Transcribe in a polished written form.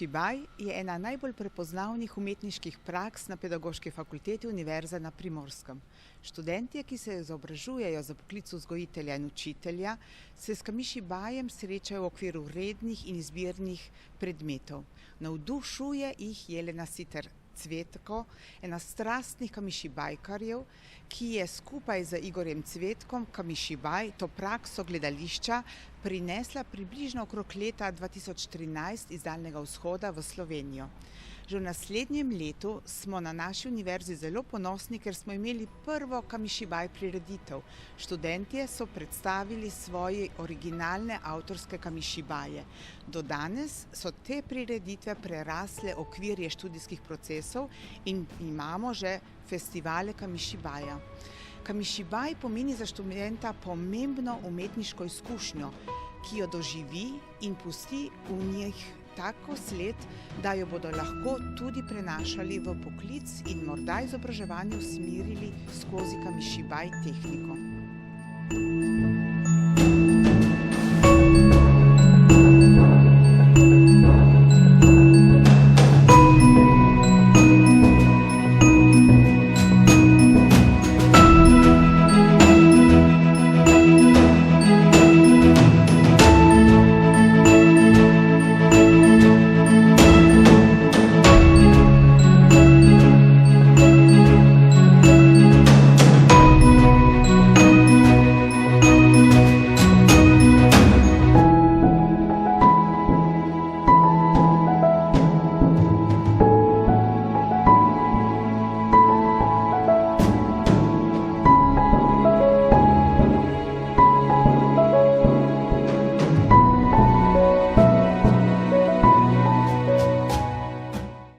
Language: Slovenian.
Kamishibai je ena najbolj prepoznavnih umetniških praks na Pedagoški fakulteti Univerze na Primorskem. Študentje, ki se izobražujejo za poklic vzgojitelja in učitelja, se s Kamishibajem srečajo v okviru rednih in izbirnih predmetov. Navdušuje jih Jelena Siter Cvetko, ena strastnih kamišibajkarjev, ki je skupaj z Igorjem Cvetkom Kamishibai, to prakso gledališča, prinesla približno okrog leta 2013 iz Daljnega vzhoda v Slovenijo. Že v naslednjem letu smo na naši univerzi zelo ponosni, ker smo imeli prvo Kamishibai prireditev. Študentje so predstavili svoje originalne avtorske Kamishibaje. Do danes so te prireditve prerasle okvirje študijskih procesov in imamo že festivale Kamishibaja. Kamishibai pomeni za študenta pomembno umetniško izkušnjo, ki jo doživi in pusti v njih tako sled, da jo bodo lahko tudi prenašali v poklic in morda izobraževanje usmerili skozi Kamishibai tehniko.